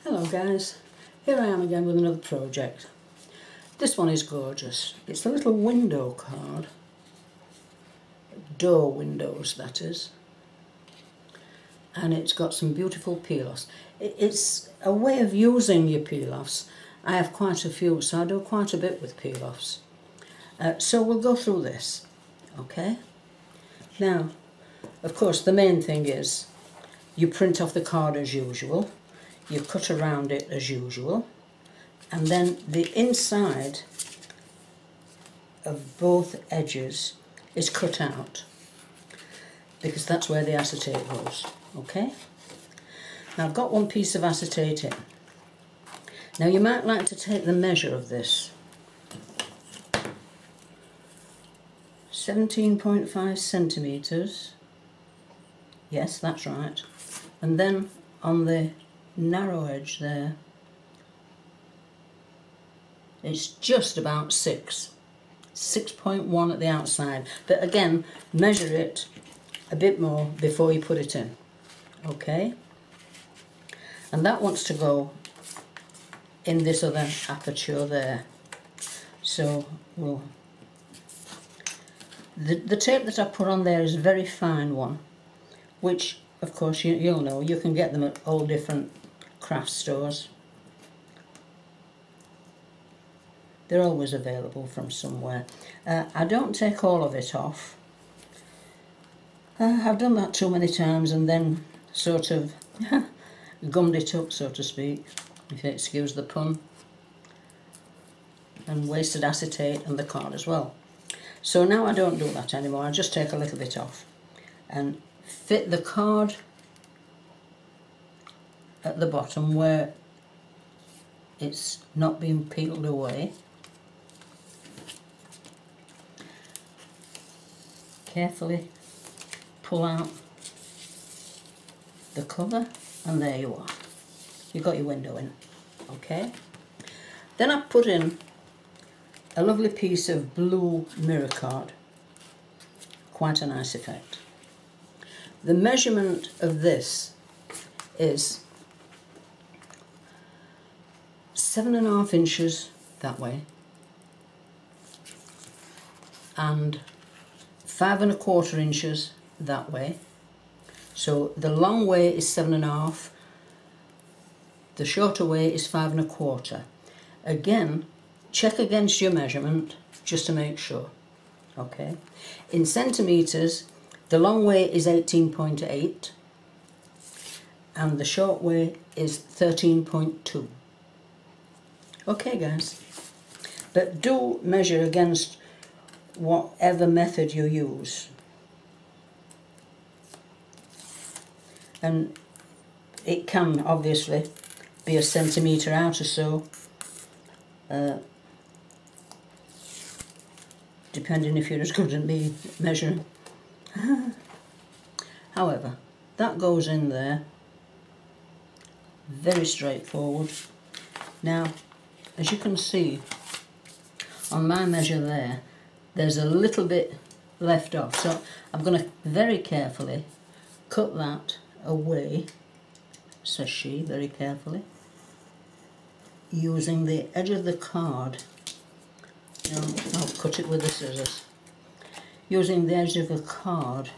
Hello guys, here I am again with another project. This one is gorgeous. It's a little window card, door windows that is, and it's got some beautiful peel-offs. It's a way of using your peel-offs. I have quite a few, so I do quite a bit with peel-offs. So we'll go through this, okay? Now, of course, the main thing is you print off the card as usual. You cut around it as usual, and then the inside of both edges is cut out because that's where the acetate goes, okay? Now I've got one piece of acetate in. Now you might like to take the measure of this. 17.5 centimetres, yes, that's right, and then on the narrow edge there, it's just about 6.1 at the outside, but again measure it a bit more before you put it in, okay? And that wants to go in this other aperture there, so we'll the tape that I put on there is a very fine one, which of course you'll know you can get them at all different craft stores. They're always available from somewhere. I don't take all of it off. I've done that too many times and then sort of gummed it up, so to speak, if you excuse the pun, and wasted acetate and the card as well. So now I don't do that anymore. I just take a little bit off and fit the card at the bottom where it's not being peeled away. Carefully pull out the cover and there you are. You've got your window in, okay? Then I put in a lovely piece of blue mirror card. Quite a nice effect. The measurement of this is 7.5 inches that way and 5.25 inches that way. So the long way is 7.5, the shorter way is 5.25. Again, check against your measurement just to make sure, okay? In centimetres, the long way is 18.8 and the short way is 13.2. Okay guys, but do measure against whatever method you use. And it can obviously be a centimetre out or so, depending if you're as good as me measuring. However, that goes in there, very straightforward. Now, as you can see on my measure there, there's a little bit left off, so I'm going to very carefully cut that away, says she, very carefully, using the edge of the card. No, I'll cut it with the scissors. Using the edge of the card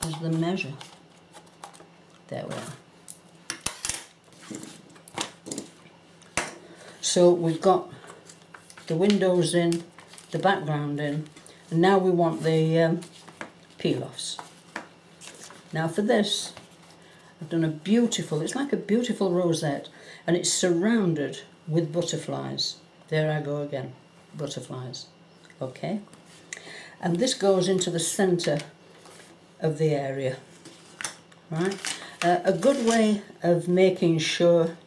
as the measure. There we are. So we've got the windows in, the background in, and now we want the peel-offs. Now for this, I've done a beautiful, it's like a beautiful rosette, and it's surrounded with butterflies. There I go again, butterflies, okay? And this goes into the centre of the area, right? A good way of making sure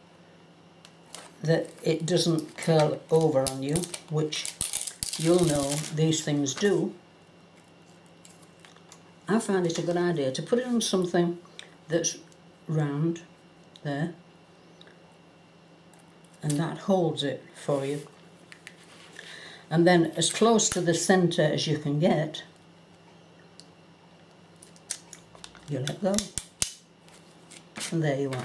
that it doesn't curl over on you, which you'll know these things do, I find it a good idea to put it on something that's round there, and that holds it for you. And then as close to the centre as you can get, you let go. And there you are.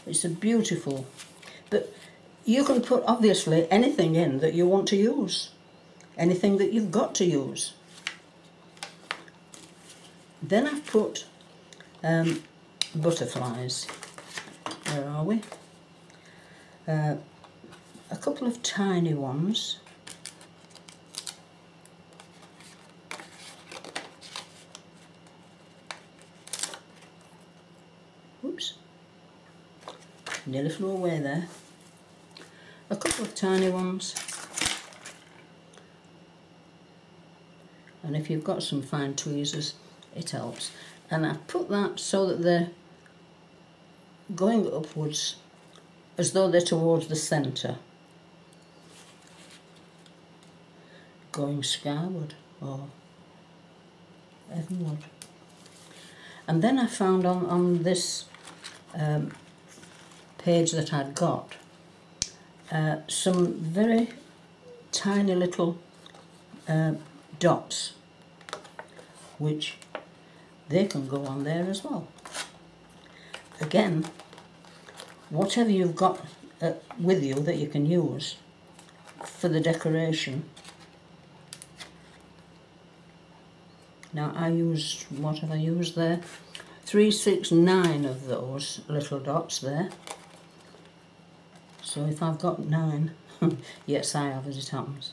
It's a beautiful, but you can put obviously anything in that you want to use, anything that you've got to use. Then I've put butterflies. Where are we? A couple of tiny ones. Oops. Nearly flew away there. A couple of tiny ones. And if you've got some fine tweezers, it helps. And I've put that so that they're going upwards as though they're towards the centre. Going skyward or heavenward. And then I found on this page that I'd got some very tiny little dots, which they can go on there as well. Again, whatever you've got with you that you can use for the decoration. Now I used, what have I used there? 3, 6, 9 of those little dots there. So if I've got 9, yes I have, as it happens.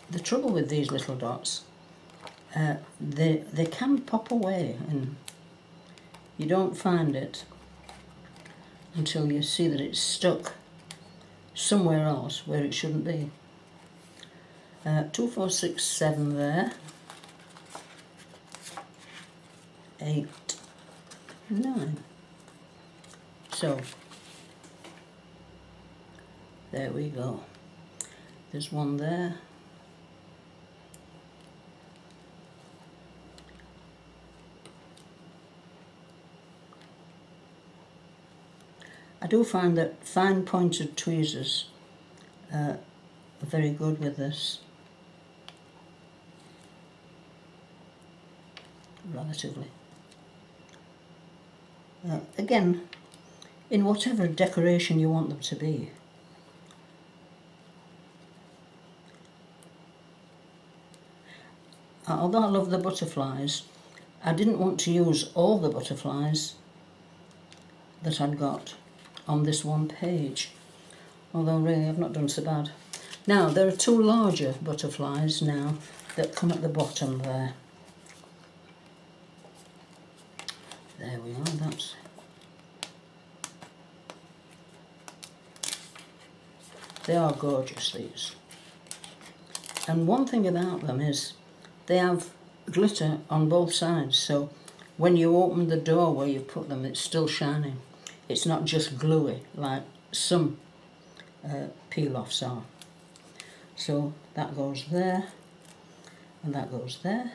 The trouble with these little dots, they can pop away and you don't find it until you see that it's stuck somewhere else where it shouldn't be. 2, 4, 6, 7 there. 8, 9. So there we go. There's one there. I do find that fine pointed tweezers are very good with this, relatively. Again, in whatever decoration you want them to be. Although I love the butterflies, I didn't want to use all the butterflies that I'd got on this one page, although really I've not done so bad. Now there are 2 larger butterflies now that come at the bottom there. There we are, they are gorgeous, these. And one thing about them is they have glitter on both sides, so when you open the door where you put them, it's still shining. It's not just gluey like some peel-offs are. So that goes there, and that goes there.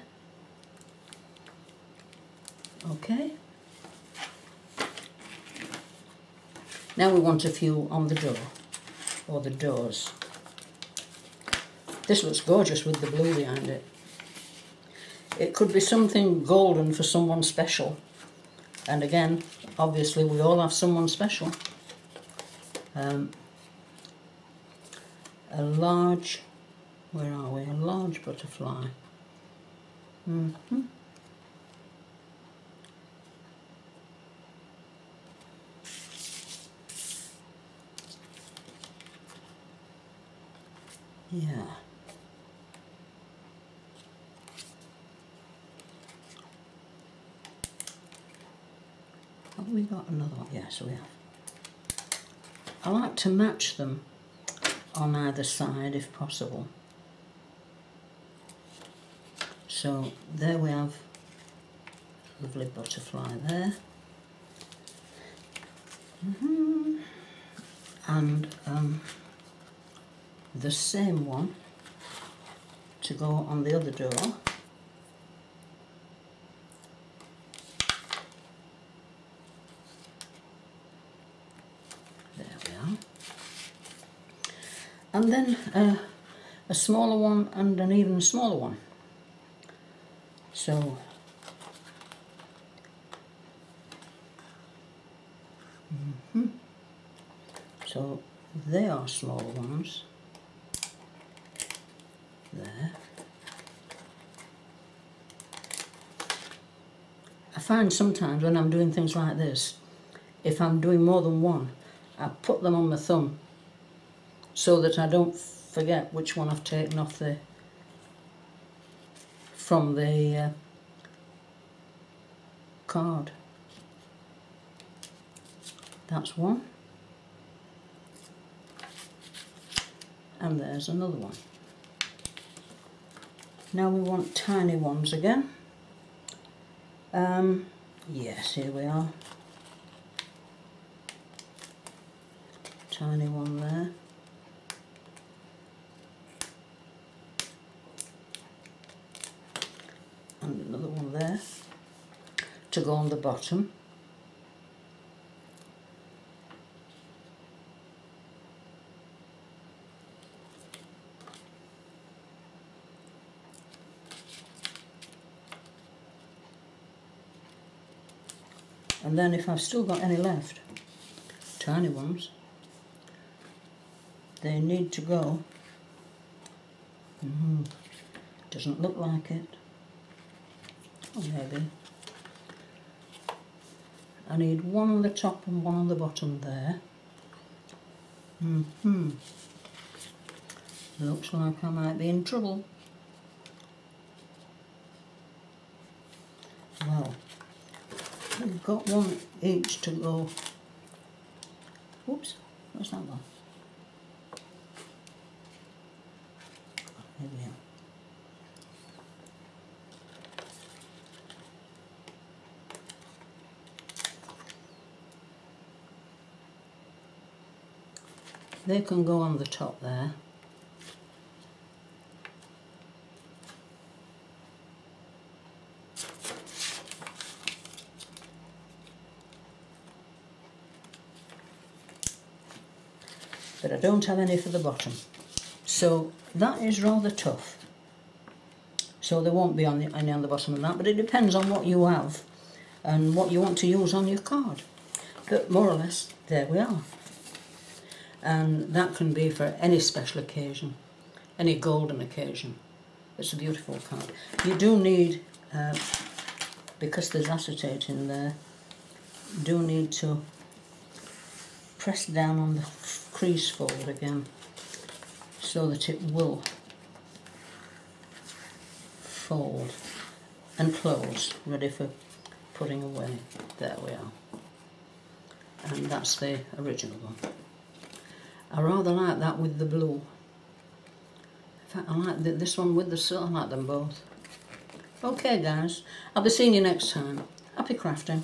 Okay. Now we want a few on the door, or the doors. This looks gorgeous with the blue behind it. It could be something golden for someone special. And again, obviously we all have someone special. A large, where are we? A large butterfly. Yeah. Have we got another one? Yes, we have. I like to match them on either side if possible. So there we have a lovely butterfly there. And the same one to go on the other door. There we are. And then a smaller one and an even smaller one. So so they are smaller ones there. I find sometimes when I'm doing things like this, if I'm doing more than one, I put them on my thumb so that I don't forget which one I've taken off from the card. That's one. And there's another one. Now we want tiny ones again. Yes, here we are. Tiny one there. And another one there to go on the bottom. And then if I've still got any left, tiny ones, they need to go. Doesn't look like it. Oh, maybe. I need one on the top and one on the bottom there. Looks like I might be in trouble. Well, we've got one each to go. Whoops, where's that one? Here we are. They can go on the top there. But I don't have any for the bottom. So that is rather tough. So there won't be any on the bottom of that, but it depends on what you have and what you want to use on your card. But more or less, there we are. And that can be for any special occasion, any golden occasion. It's a beautiful card. You do need, because there's acetate in there, you do need to press down on the crease fold again so that it will fold and close, ready for putting away. There we are. And that's the original one. I rather like that with the blue. In fact, I like this one with the silver. I like them both. Okay guys, I'll be seeing you next time. Happy crafting.